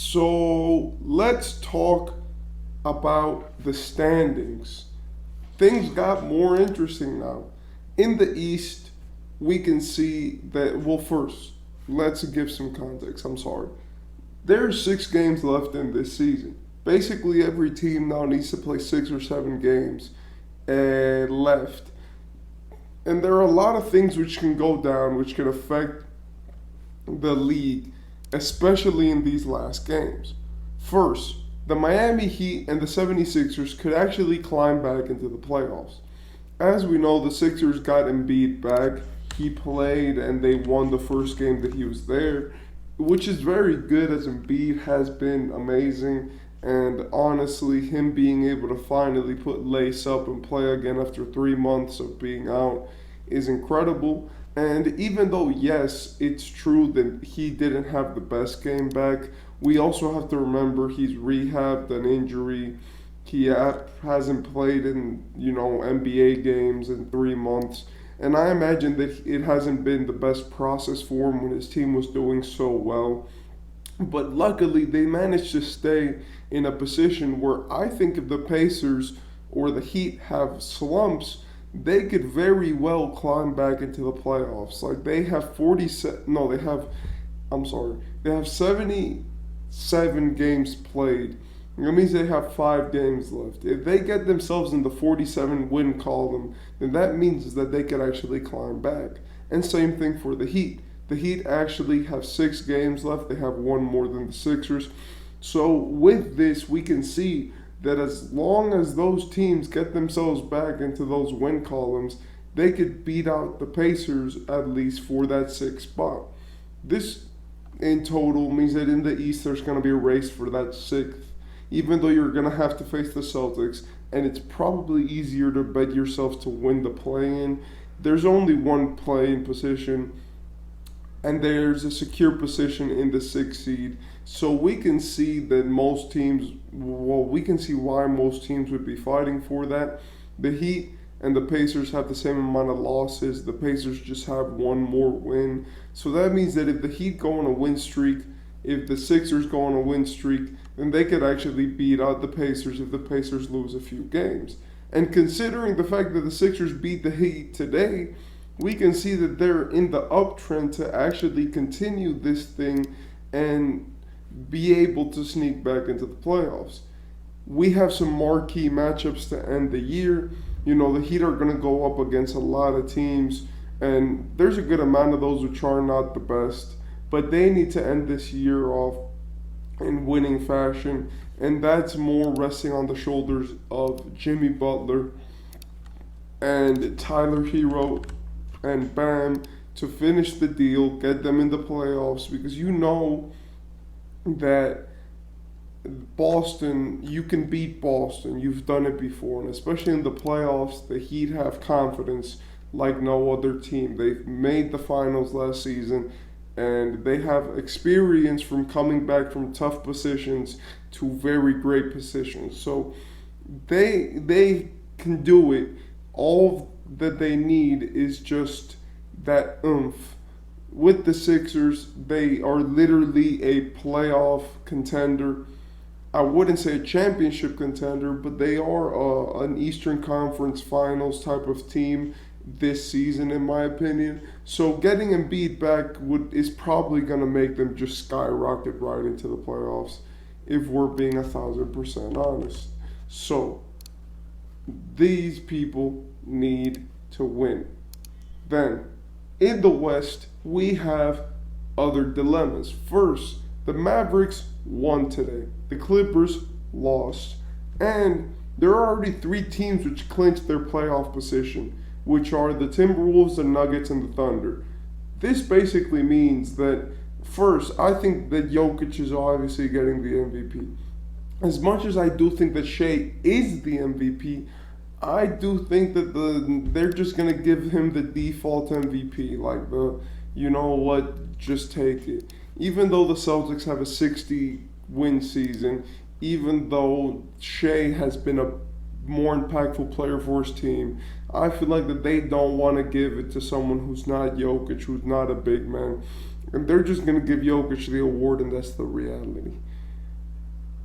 So let's talk about the standings. Things got more interesting now. In the East, we can see that, well, first, let's give some context. I'm sorry. There's 6 games left in this season. Basically, every team now needs to play 6 or 7 games left. And there are a lot of things which can go down, which can affect the league, especially in these last games. First, the Miami Heat and the 76ers could actually climb back into the playoffs. As we know, the Sixers got Embiid back. He played and they won the first game that he was there, which is very good as Embiid has been amazing. And honestly, him being able to finally put Lace up and play again after 3 months of being out is incredible. And even though, yes, it's true that he didn't have the best game back, we also have to remember he's rehabbed an injury. Hasn't played in, NBA games in 3 months. And I imagine that it hasn't been the best process for him when his team was doing so well. But luckily, they managed to stay in a position where I think if the Pacers or the Heat have slumps, they could very well climb back into the playoffs. Like they have 47, no, I'm sorry, they have 77 games played. That means they have 5 games left. If they get themselves in the 47 win column, then that means that they could actually climb back. And same thing for the Heat. The Heat actually have 6 games left. They have one more than the Sixers. So with this, we can see that as long as those teams get themselves back into those win columns, they could beat out the Pacers at least for that 6th spot. This in total means that in the East there's going to be a race for that 6th, even though you're going to have to face the Celtics, and it's probably easier to bet yourself to win the play-in. There's only one play-in position, and there's a secure position in the 6th seed. So we can see that we can see why most teams would be fighting for that. The Heat and the Pacers have the same amount of losses. The Pacers just have one more win. So that means that if the Heat go on a win streak, if the Sixers go on a win streak, then they could actually beat out the Pacers if the Pacers lose a few games. And considering the fact that the Sixers beat the Heat today, we can see that they're in the uptrend to actually continue this thing and be able to sneak back into the playoffs. We have some marquee matchups to end the year. The Heat are going to go up against a lot of teams, and there's a good amount of those which are not the best, but they need to end this year off in winning fashion, and that's more resting on the shoulders of Jimmy Butler and Tyler Hero and Bam to finish the deal, get them in the playoffs, because that Boston, you can beat Boston. You've done it before, and especially in the playoffs, the Heat have confidence like no other team. They've made the finals last season, and they have experience from coming back from tough positions to very great positions. So they can do it. All that they need is just that oomph. With the Sixers, they are literally a playoff contender. I wouldn't say a championship contender, but they are an Eastern Conference Finals type of team this season, in my opinion. So getting Embiid back is probably going to make them just skyrocket right into the playoffs, if we're being 1,000% honest. So these people need to win. Then, in the West, we have other dilemmas. First, the Mavericks won today. The Clippers lost. And there are already 3 teams which clinched their playoff position, which are the Timberwolves, the Nuggets, and the Thunder. This basically means that, first, I think that Jokic is obviously getting the MVP. As much as I do think that Shea is the MVP, I do think that they're just gonna give him the default MVP, like just take it. Even though the Celtics have a 60-win season, even though Shea has been a more impactful player for his team, I feel like that they don't want to give it to someone who's not Jokic, who's not a big man, and they're just gonna give Jokic the award, and that's the reality.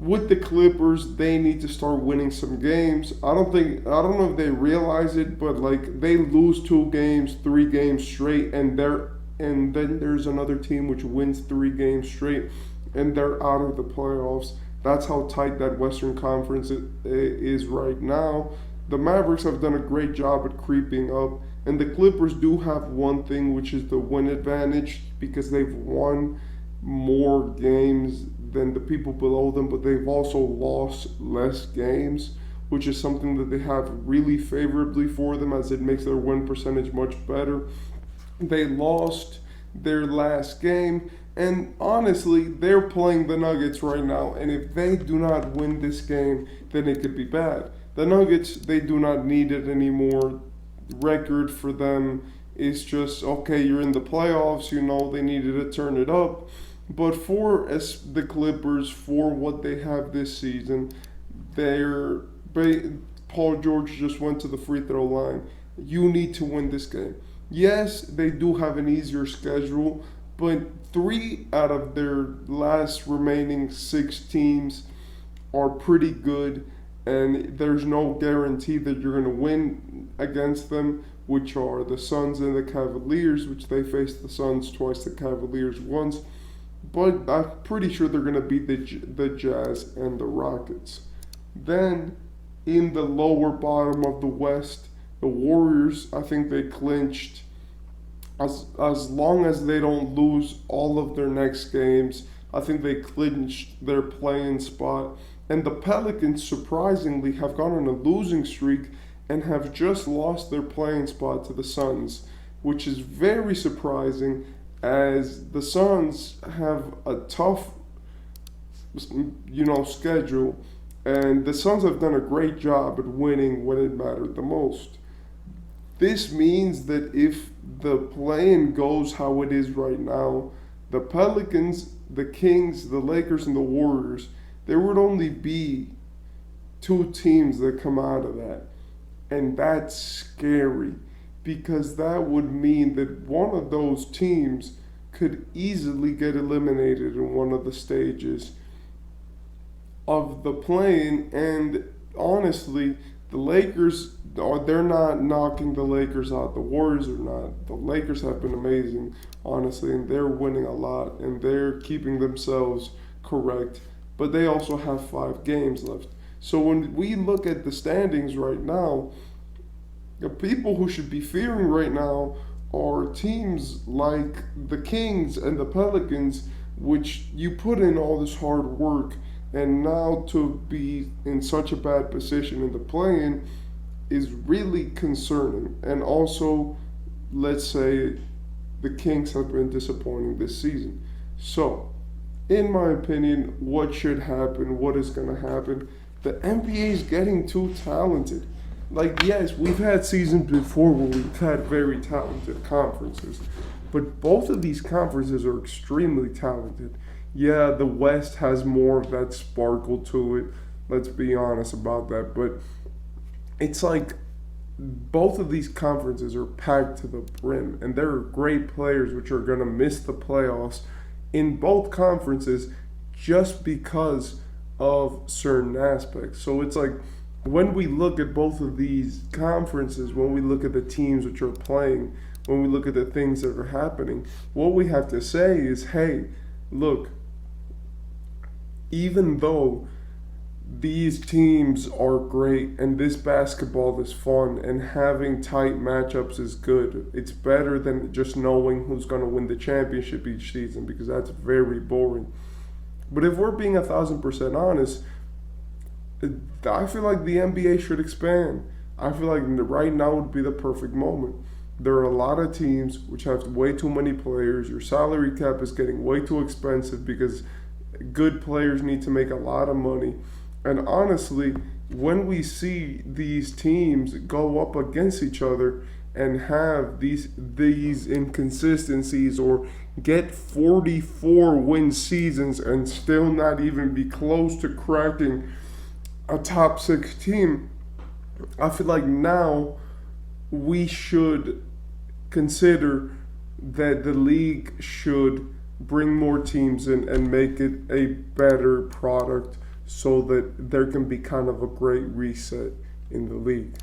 with the Clippers, they need to start winning some games. I don't know if they realize it, but like they lose 2 games, 3 games straight, and then there's another team which wins 3 games straight, and they're out of the playoffs. That's how tight that Western Conference is right now. The Mavericks have done a great job at creeping up, and the Clippers do have one thing, which is the win advantage because they've won more games than the people below them, but they've also lost less games, which is something that they have really favorably for them as it makes their win percentage much better. They lost their last game, and honestly, they're playing the Nuggets right now, and if they do not win this game, then it could be bad. The Nuggets, they do not need it anymore. Record for them is just okay, you're in the playoffs, they needed to turn it up. But for the Clippers, for what they have this season, they're Paul George just went to the free throw line. You need to win this game. Yes, they do have an easier schedule, but 3 out of their last remaining 6 teams are pretty good, and there's no guarantee that you're going to win against them, which are the Suns and the Cavaliers, which they faced the Suns twice, the Cavaliers once. But I'm pretty sure they're going to beat the Jazz and the Rockets. Then, in the lower bottom of the West, the Warriors, I think they clinched. As long as they don't lose all of their next games, I think they clinched their playing spot. And the Pelicans, surprisingly, have gone on a losing streak and have just lost their playing spot to the Suns, which is very surprising as the Suns have a tough, schedule, and the Suns have done a great job at winning when it mattered the most. This means that if the play-in goes how it is right now, the Pelicans, the Kings, the Lakers, and the Warriors, there would only be 2 teams that come out of that. And that's scary because that would mean that one of those teams could easily get eliminated in one of the stages of the play-in. And honestly, the Lakers, they're not knocking the Lakers out. The Warriors are not. The Lakers have been amazing, honestly, and they're winning a lot, and they're keeping themselves correct. But they also have 5 games left. So when we look at the standings right now, the people who should be fearing right now are teams like the Kings and the Pelicans, which you put in all this hard work, and now to be in such a bad position in the play-in is really concerning. And also, let's say the Kings have been disappointing this season. So, in my opinion, what should happen, what is going to happen, the NBA is getting too talented. Like, yes, we've had seasons before where we've had very talented conferences, but both of these conferences are extremely talented. Yeah, the West has more of that sparkle to it. Let's be honest about that. But it's like both of these conferences are packed to the brim, and there are great players which are going to miss the playoffs in both conferences just because of certain aspects. So it's like when we look at both of these conferences, when we look at the teams which are playing, when we look at the things that are happening, what we have to say is, hey, look, even though these teams are great and this basketball is fun and having tight matchups is good, it's better than just knowing who's going to win the championship each season because that's very boring. But if we're being 1,000% honest, I feel like the NBA should expand. I feel like right now would be the perfect moment. There are a lot of teams which have way too many players. Your salary cap is getting way too expensive because good players need to make a lot of money. And honestly, when we see these teams go up against each other and have these inconsistencies or get 44 win seasons and still not even be close to cracking a top 6 team, I feel like now we should consider that the league should bring more teams in and make it a better product so that there can be kind of a great reset in the league.